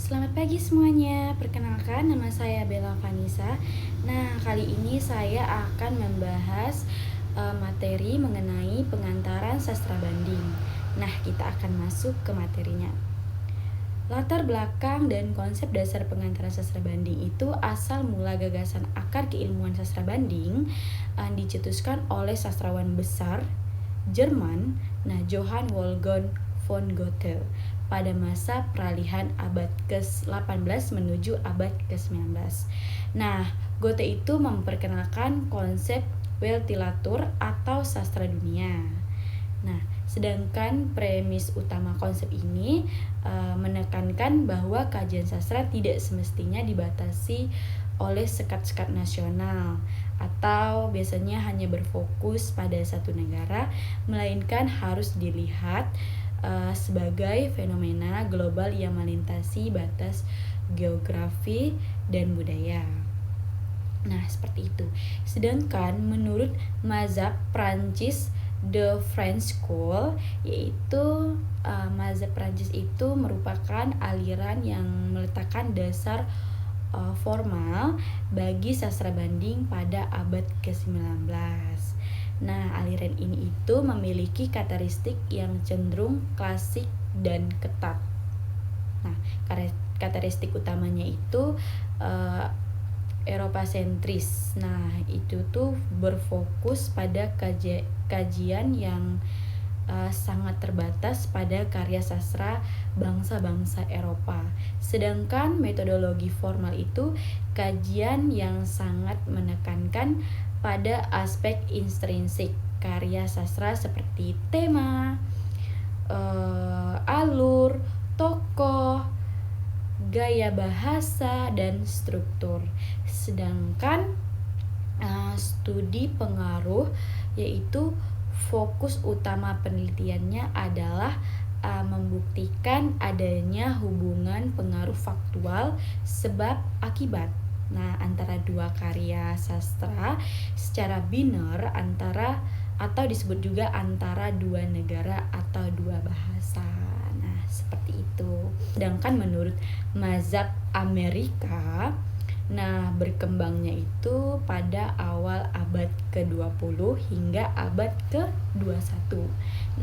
Selamat pagi semuanya, perkenalkan nama saya Bella Vanessa. Nah, kali ini saya akan membahas materi mengenai pengantaran sastra banding. Nah, kita akan masuk ke materinya. Latar belakang dan konsep dasar pengantaran sastra banding itu asal mula gagasan akar keilmuan sastra banding dicetuskan oleh sastrawan besar Jerman, Johann Wolfgang von Goethe pada masa peralihan abad ke-18 menuju abad ke-19. Nah, Goethe itu memperkenalkan konsep Weltliteratur atau sastra dunia. Nah, sedangkan premis utama konsep ini menekankan bahwa kajian sastra tidak semestinya dibatasi oleh sekat-sekat nasional atau biasanya hanya berfokus pada satu negara, melainkan harus dilihat sebagai fenomena global yang melintasi batas geografi dan budaya. Nah, seperti itu. Sedangkan menurut mazhab Prancis The French School, yaitu mazhab Prancis itu merupakan aliran yang meletakkan dasar formal bagi sastra banding pada abad ke-19. Nah, aliran ini itu memiliki karakteristik yang cenderung klasik dan ketat. Nah, karakteristik utamanya itu Eropa sentris. Nah, itu tuh berfokus pada kajian yang sangat terbatas pada karya sastra bangsa-bangsa Eropa. Sedangkan metodologi formal itu kajian yang sangat menekankan pada aspek intrinsik karya sastra seperti tema, alur, tokoh, gaya bahasa, dan struktur. Sedangkan studi pengaruh, yaitu fokus utama penelitiannya adalah membuktikan adanya hubungan pengaruh faktual sebab akibat. Nah, antara dua karya sastra secara biner antara atau disebut juga antara dua negara atau dua bahasa. Nah, seperti itu. Sedangkan menurut mazhab Amerika, berkembangnya itu pada awal abad ke-20 hingga abad ke-21.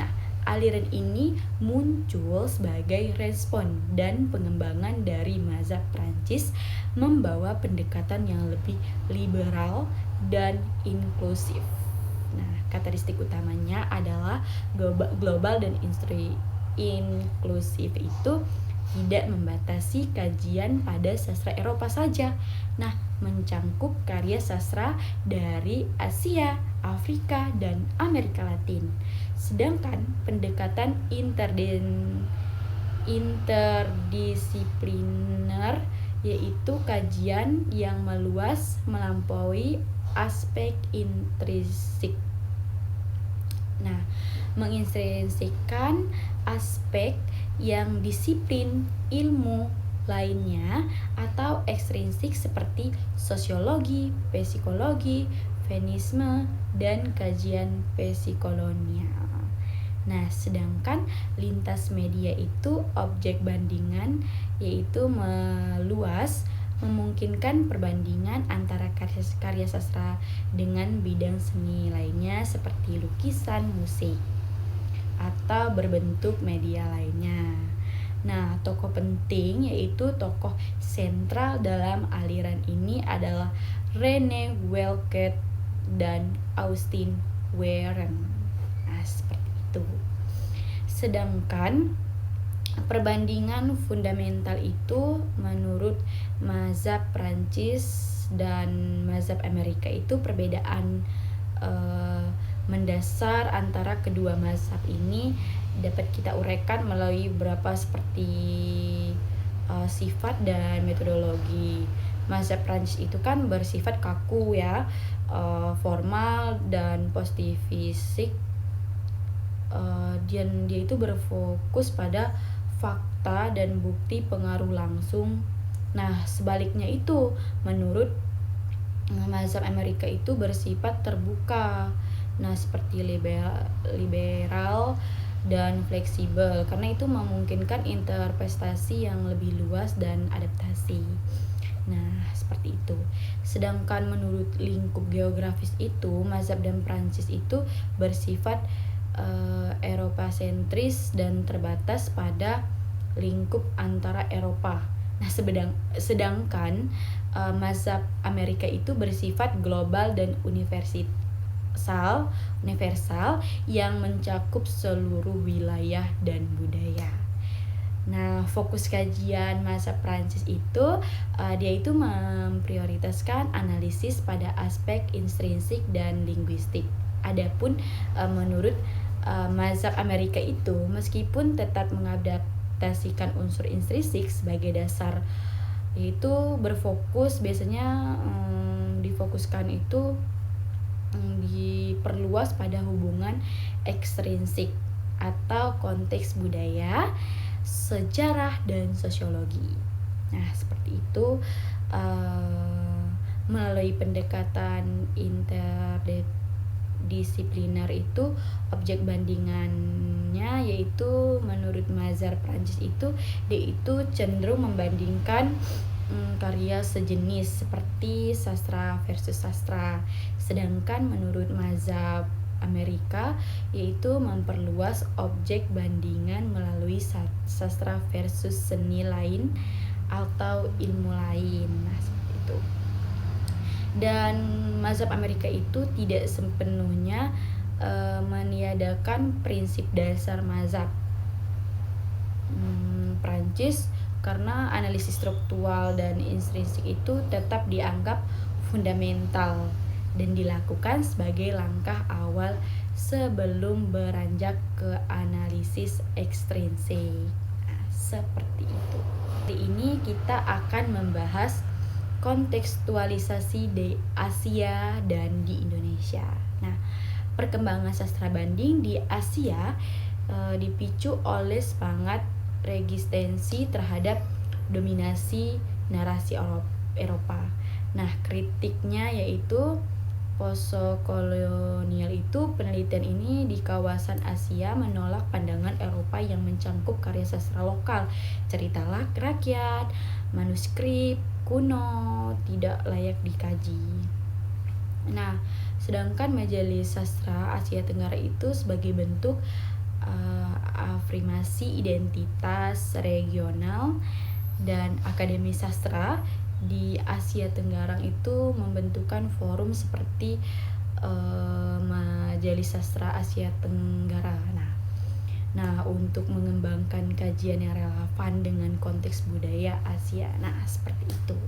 Nah, aliran ini muncul sebagai respon dan pengembangan dari mazhab Prancis membawa pendekatan yang lebih liberal dan inklusif. Nah, karakteristik utamanya adalah global dan inklusif itu tidak membatasi kajian pada sastra Eropa saja. Nah, mencangkup karya sastra dari Asia, Afrika, dan Amerika Latin. Sedangkan pendekatan interdisipliner yaitu kajian yang meluas melampaui aspek intrinsik. Nah, mengintrinsikkan aspek yang disiplin ilmu lainnya atau ekstrinsik seperti sosiologi, psikologi, feminisme, dan kajian psikolonial. Nah, sedangkan lintas media itu objek bandingan yaitu meluas memungkinkan perbandingan antara karya sastra dengan bidang seni lainnya seperti lukisan, musik, atau berbentuk media lainnya. Nah, tokoh penting yaitu tokoh sentral dalam aliran ini adalah Rene Welket dan Austin Warren. Nah, seperti itu. Sedangkan perbandingan fundamental itu menurut mazhab Prancis dan mazhab Amerika itu perbedaan mendasar antara kedua mazhab ini dapat kita uraikan melalui beberapa seperti sifat dan metodologi. Mazhab Prancis itu kan bersifat kaku ya, formal dan positivistik. Dan dia itu berfokus pada fakta dan bukti pengaruh langsung. Nah, sebaliknya itu menurut mazhab Amerika itu bersifat terbuka. Nah, seperti liberal dan fleksibel karena itu memungkinkan interpretasi yang lebih luas dan adaptasi. Nah, seperti itu. Sedangkan menurut lingkup geografis itu, mazhab dan Prancis itu bersifat Eropa sentris dan terbatas pada lingkup antara Eropa. Nah, sedangkan mazhab Amerika itu bersifat global dan universal yang mencakup seluruh wilayah dan budaya. Nah, fokus kajian mazhab Prancis itu dia itu memprioritaskan analisis pada aspek intrinsik dan linguistik. Adapun menurut mazhab Amerika itu meskipun tetap mengadaptasikan unsur intrinsik sebagai dasar, yaitu berfokus biasanya difokuskan itu diperluas pada hubungan ekstrinsik atau konteks budaya, sejarah dan sosiologi. Nah, seperti itu melalui pendekatan interdisipliner itu objek bandingannya yaitu menurut mazhab Prancis itu dia itu cenderung membandingkan karya sejenis seperti sastra versus sastra. Sedangkan menurut mazhab Amerika yaitu memperluas objek bandingan melalui sastra versus seni lain atau ilmu lain. Nah, seperti itu. Dan mazhab Amerika itu tidak sepenuhnya meniadakan prinsip dasar mazhab Prancis karena analisis struktural dan intrinsik itu tetap dianggap fundamental dan dilakukan sebagai langkah awal sebelum beranjak ke analisis ekstrinsik. Nah, seperti itu. Hari ini kita akan membahas kontekstualisasi di Asia dan di Indonesia. Nah, perkembangan sastra banding di Asia dipicu oleh semangat resistensi terhadap dominasi narasi Eropa. Nah, kritiknya yaitu postkolonial itu penelitian ini di kawasan Asia menolak pandangan Eropa yang mencangkup karya sastra lokal, cerita rakyat, manuskrip kuno tidak layak dikaji. Nah, sedangkan Majelis Sastra Asia Tenggara itu sebagai bentuk afirmasi identitas regional dan akademi sastra di Asia Tenggara itu membentukkan forum seperti Majelis Sastra Asia Tenggara. Nah, untuk mengembangkan kajian yang relevan dengan konteks budaya Asia. Nah, seperti itu.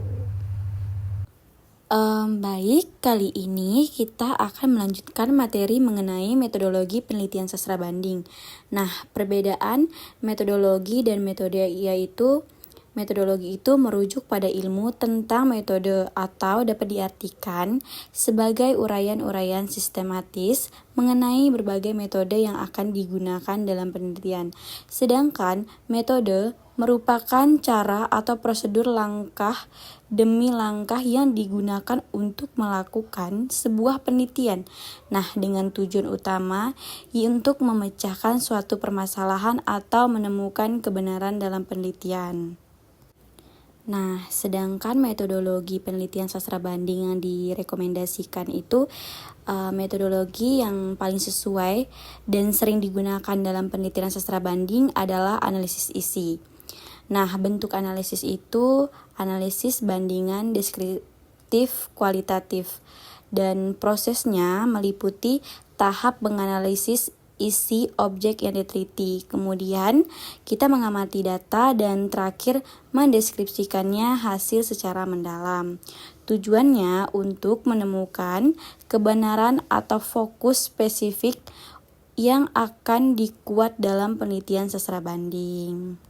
Baik, kali ini kita akan melanjutkan materi mengenai metodologi penelitian sastra banding. Nah, perbedaan metodologi dan metode yaitu metodologi itu merujuk pada ilmu tentang metode atau dapat diartikan sebagai uraian-uraian sistematis mengenai berbagai metode yang akan digunakan dalam penelitian. Sedangkan metode merupakan cara atau prosedur langkah demi langkah yang digunakan untuk melakukan sebuah penelitian. Nah, dengan tujuan utama untuk memecahkan suatu permasalahan atau menemukan kebenaran dalam penelitian. Nah, sedangkan metodologi penelitian sastra banding yang direkomendasikan itu metodologi yang paling sesuai dan sering digunakan dalam penelitian sastra banding adalah analisis isi. Nah, bentuk analisis itu analisis bandingan deskriptif kualitatif dan prosesnya meliputi tahap menganalisis isi objek yang diteliti. Kemudian kita mengamati data dan terakhir mendeskripsikannya hasil secara mendalam. Tujuannya untuk menemukan kebenaran atau fokus spesifik yang akan dikuat dalam penelitian sastra banding.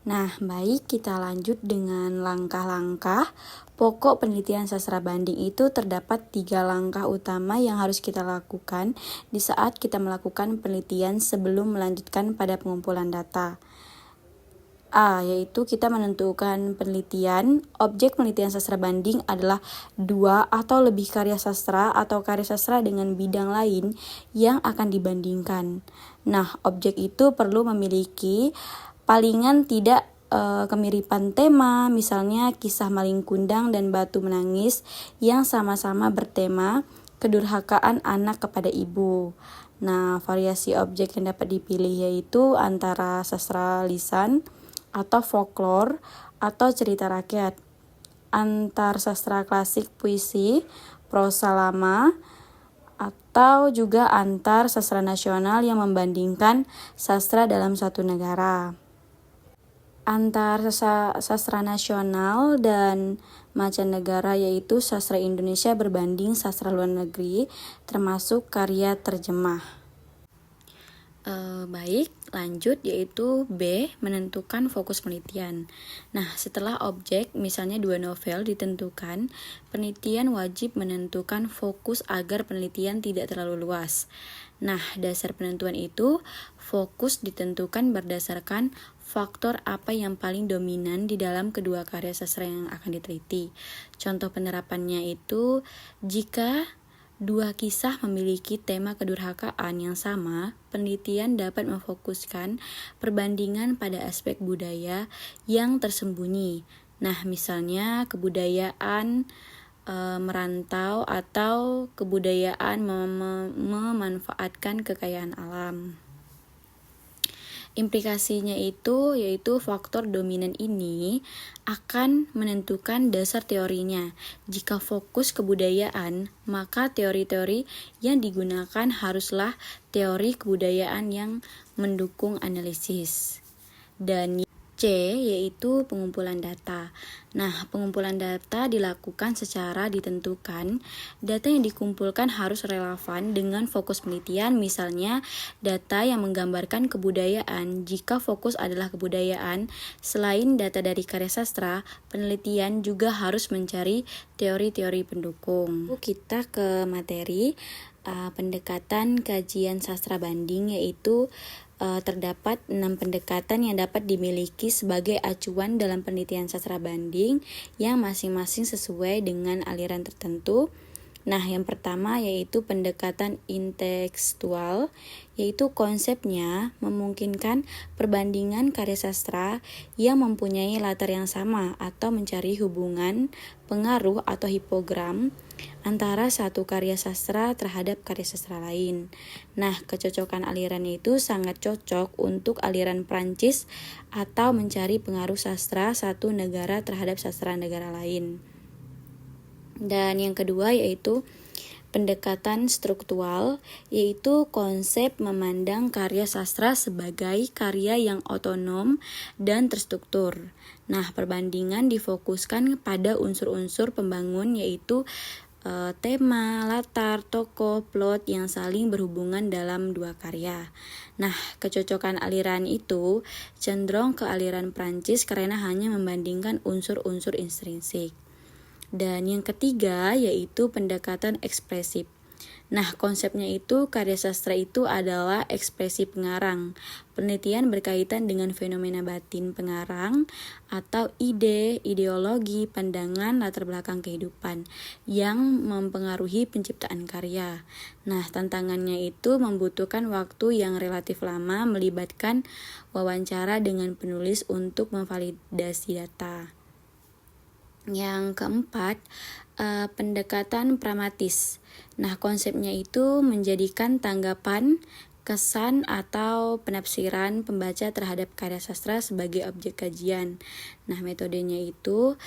Nah, baik, kita lanjut dengan langkah-langkah. Pokok penelitian sastra banding itu terdapat 3 langkah utama yang harus kita lakukan di saat kita melakukan penelitian sebelum melanjutkan pada pengumpulan data. A, yaitu kita menentukan penelitian. Objek penelitian sastra banding adalah 2 atau lebih karya sastra atau karya sastra dengan bidang lain yang akan dibandingkan. Nah, objek itu perlu memiliki palingan tidak kemiripan tema, misalnya kisah Maling Kundang dan Batu Menangis yang sama-sama bertema kedurhakaan anak kepada ibu. Nah, variasi objek yang dapat dipilih yaitu antara sastra lisan atau folklore atau cerita rakyat, antar sastra klasik puisi, prosa lama, atau juga antar sastra nasional yang membandingkan sastra dalam satu negara. Antar sastra nasional dan mancanegara yaitu sastra Indonesia berbanding sastra luar negeri, termasuk karya terjemah. Baik, lanjut yaitu B, menentukan fokus penelitian. Nah, setelah objek, misalnya 2 novel ditentukan, penelitian wajib menentukan fokus agar penelitian tidak terlalu luas. Nah, dasar penentuan itu, fokus ditentukan berdasarkan faktor apa yang paling dominan di dalam kedua karya sastra yang akan diteliti. Contoh penerapannya itu, jika 2 kisah memiliki tema kedurhakaan yang sama, penelitian dapat memfokuskan perbandingan pada aspek budaya yang tersembunyi. Nah, misalnya kebudayaan merantau atau kebudayaan memanfaatkan kekayaan alam. Implikasinya itu yaitu faktor dominan ini akan menentukan dasar teorinya. Jika fokus kebudayaan, maka teori-teori yang digunakan haruslah teori kebudayaan yang mendukung analisis. Dan C, yaitu pengumpulan data. Nah, pengumpulan data dilakukan secara ditentukan. Data yang dikumpulkan harus relevan dengan fokus penelitian, misalnya data yang menggambarkan kebudayaan. Jika fokus adalah kebudayaan, selain data dari karya sastra, penelitian juga harus mencari teori-teori pendukung. Kita ke materi pendekatan kajian sastra banding, yaitu terdapat 6 pendekatan yang dapat dimiliki sebagai acuan dalam penelitian sastra banding yang masing-masing sesuai dengan aliran tertentu. Nah, yang pertama yaitu pendekatan intertekstual, yaitu konsepnya memungkinkan perbandingan karya sastra yang mempunyai latar yang sama atau mencari hubungan, pengaruh atau hipogram antara satu karya sastra terhadap karya sastra lain. Nah, kecocokan aliran itu sangat cocok untuk aliran Prancis atau mencari pengaruh sastra satu negara terhadap sastra negara lain. Dan yang kedua yaitu pendekatan struktural, yaitu konsep memandang karya sastra sebagai karya yang otonom dan terstruktur. Nah, perbandingan difokuskan pada unsur-unsur pembangun yaitu tema, latar, tokoh, plot yang saling berhubungan dalam 2 karya. Nah, kecocokan aliran itu cenderung ke aliran Prancis karena hanya membandingkan unsur-unsur intrinsik. Dan yang ketiga yaitu pendekatan ekspresif. Nah, konsepnya itu karya sastra itu adalah ekspresi pengarang. Penelitian berkaitan dengan fenomena batin pengarang atau ide, ideologi, pandangan, latar belakang kehidupan yang mempengaruhi penciptaan karya. Nah, tantangannya itu membutuhkan waktu yang relatif lama, melibatkan wawancara dengan penulis untuk memvalidasi data. Yang keempat, pendekatan pragmatis. Nah, konsepnya itu menjadikan tanggapan, kesan, atau penafsiran pembaca terhadap karya sastra sebagai objek kajian. Nah, metodenya itu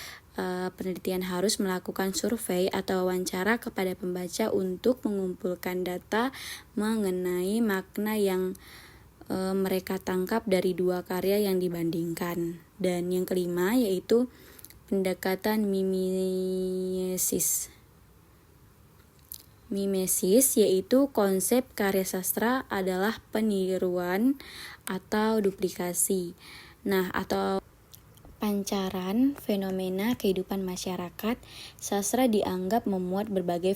penelitian harus melakukan survei atau wawancara kepada pembaca untuk mengumpulkan data mengenai makna yang mereka tangkap dari 2 karya yang dibandingkan. Dan yang kelima yaitu pendekatan mimesis. Mimesis yaitu konsep karya sastra adalah peniruan atau duplikasi. Nah, atau pancaran fenomena kehidupan masyarakat. Sastra dianggap memuat berbagai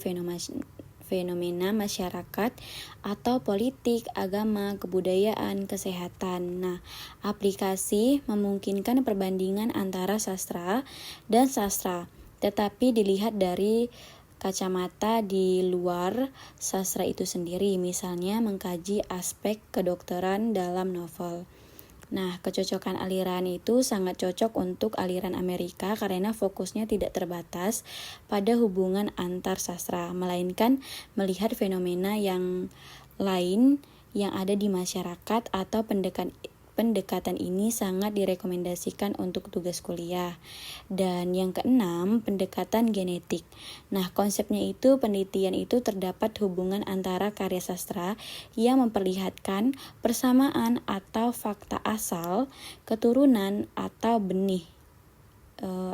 fenomena masyarakat atau politik, agama, kebudayaan, kesehatan. Nah, aplikasi memungkinkan perbandingan antara sastra dan sastra, tetapi dilihat dari kacamata di luar sastra itu sendiri, misalnya mengkaji aspek kedokteran dalam novel. Nah, kecocokan aliran itu sangat cocok untuk aliran Amerika karena fokusnya tidak terbatas pada hubungan antar sastra, melainkan melihat fenomena yang lain yang ada di masyarakat atau pendekatan ini sangat direkomendasikan untuk tugas kuliah. Dan yang keenam, pendekatan genetik. Nah, konsepnya itu penelitian itu terdapat hubungan antara karya sastra yang memperlihatkan persamaan atau fakta asal, keturunan atau benih,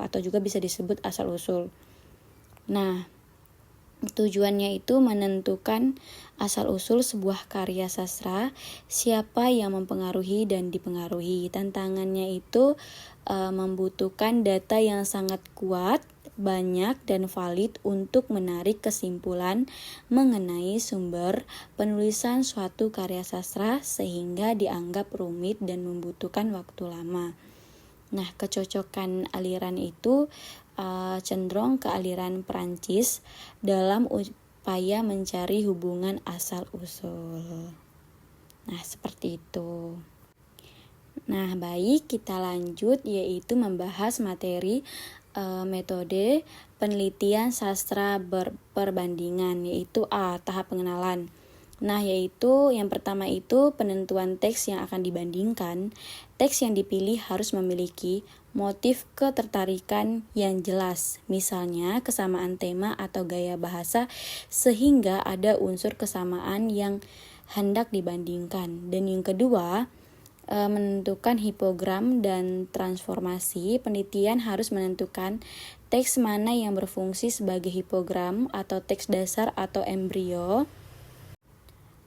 atau juga bisa disebut asal-usul. Nah, tujuannya itu menentukan asal-usul sebuah karya sastra, siapa yang mempengaruhi dan dipengaruhi. Tantangannya itu membutuhkan data yang sangat kuat, banyak, dan valid untuk menarik kesimpulan mengenai sumber penulisan suatu karya sastra sehingga dianggap rumit dan membutuhkan waktu lama. Nah, kecocokan aliran itu cenderung ke aliran Perancis dalam upaya mencari hubungan asal-usul. Nah, seperti itu. Nah, baik, kita lanjut yaitu membahas materi metode penelitian sastra berperbandingan, yaitu tahap pengenalan. Nah, yaitu yang pertama itu penentuan teks yang akan dibandingkan. Teks yang dipilih harus memiliki motif ketertarikan yang jelas, misalnya kesamaan tema atau gaya bahasa sehingga ada unsur kesamaan yang hendak dibandingkan. Dan yang kedua, menentukan hipogram dan transformasi. Penelitian harus menentukan teks mana yang berfungsi sebagai hipogram atau teks dasar atau embrio,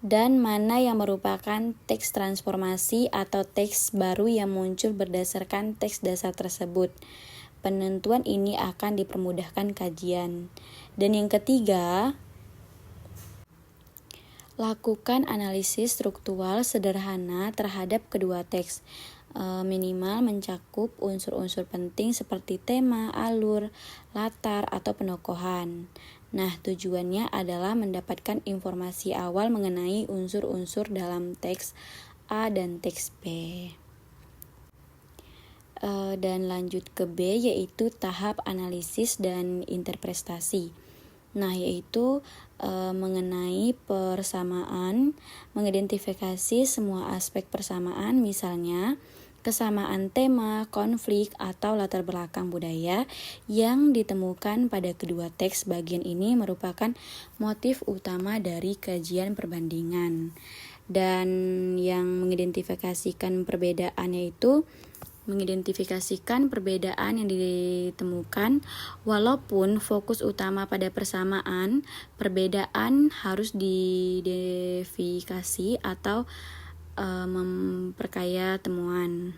dan mana yang merupakan teks transformasi atau teks baru yang muncul berdasarkan teks dasar tersebut. Penentuan ini akan dipermudahkan kajian. Dan yang ketiga, lakukan analisis struktural sederhana terhadap kedua teks. Minimal mencakup unsur-unsur penting seperti tema, alur, latar, atau penokohan. Nah, tujuannya adalah mendapatkan informasi awal mengenai unsur-unsur dalam teks A dan teks B. Dan lanjut ke B, yaitu tahap analisis dan interpretasi. Nah, yaitu mengenai persamaan, mengidentifikasi semua aspek persamaan, misalnya kesamaan tema, konflik, atau latar belakang budaya yang ditemukan pada kedua teks. Bagian ini merupakan motif utama dari kajian perbandingan. Dan yang mengidentifikasikan perbedaannya itu mengidentifikasikan perbedaan yang ditemukan, walaupun fokus utama pada persamaan, perbedaan harus diidentifikasi atau memperkaya temuan.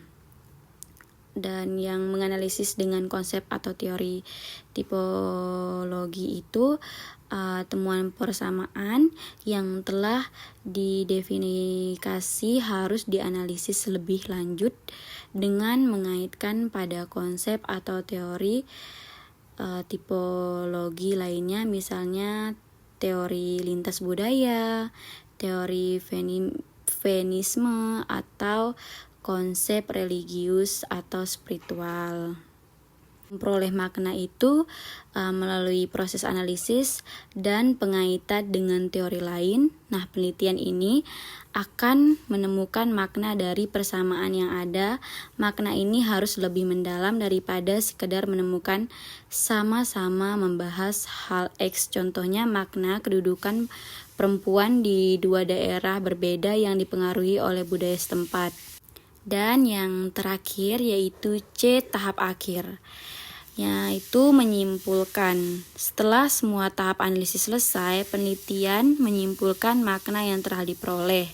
Dan yang menganalisis dengan konsep atau teori tipologi itu temuan persamaan yang telah didefinisi harus dianalisis lebih lanjut dengan mengaitkan pada konsep atau teori tipologi lainnya, misalnya teori lintas budaya, teori feminisme, atau konsep religius atau spiritual. Memperoleh makna itu melalui proses analisis dan pengaitan dengan teori lain. Nah, penelitian ini akan menemukan makna dari persamaan yang ada. Makna ini harus lebih mendalam daripada sekedar menemukan sama-sama membahas hal X. Contohnya makna kedudukan perempuan di dua daerah berbeda yang dipengaruhi oleh budaya setempat. Dan yang terakhir yaitu C, tahap akhir, yaitu menyimpulkan. Setelah semua tahap analisis selesai, penelitian menyimpulkan makna yang telah diperoleh.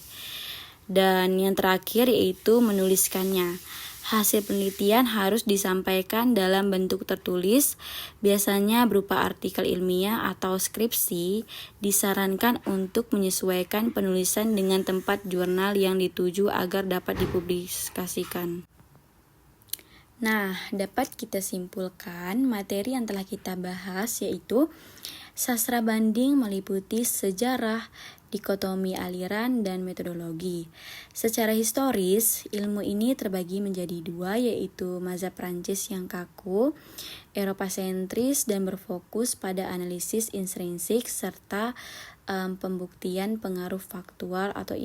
Dan yang terakhir yaitu menuliskannya. Hasil penelitian harus disampaikan dalam bentuk tertulis, biasanya berupa artikel ilmiah atau skripsi. Disarankan untuk menyesuaikan penulisan dengan tempat jurnal yang dituju agar dapat dipublikasikan. Nah, dapat kita simpulkan materi yang telah kita bahas yaitu sastra banding meliputi sejarah, dikotomi aliran, dan metodologi. Secara historis, ilmu ini terbagi menjadi dua, yaitu mazhab Prancis yang kaku, Eropa sentris, dan berfokus pada analisis intrinsik serta pembuktian pengaruh faktual atau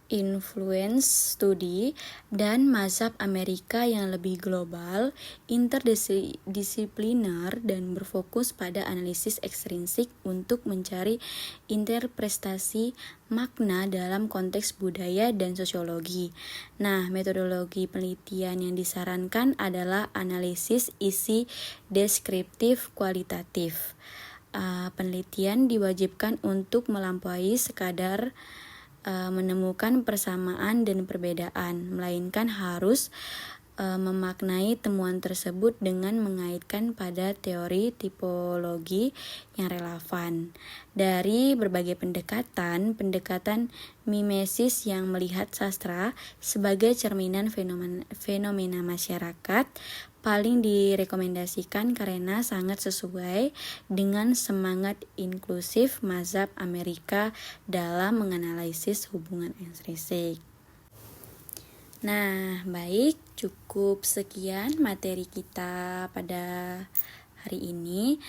influence study, dan mazhab Amerika yang lebih global, interdisipliner, dan berfokus pada analisis ekstrinsik untuk mencari interpretasi makna dalam konteks budaya dan sosiologi. Nah, metodologi penelitian yang disarankan adalah analisis isi deskriptif kualitatif. Penelitian diwajibkan untuk melampaui sekadar menemukan persamaan dan perbedaan, melainkan harus memaknai temuan tersebut dengan mengaitkan pada teori tipologi yang relevan. Dari berbagai pendekatan mimesis yang melihat sastra sebagai cerminan fenomena masyarakat paling direkomendasikan karena sangat sesuai dengan semangat inklusif mazhab Amerika dalam menganalisis hubungan intrinsik. Nah, baik, cukup sekian materi kita pada hari ini.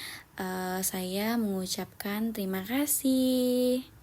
Saya mengucapkan terima kasih.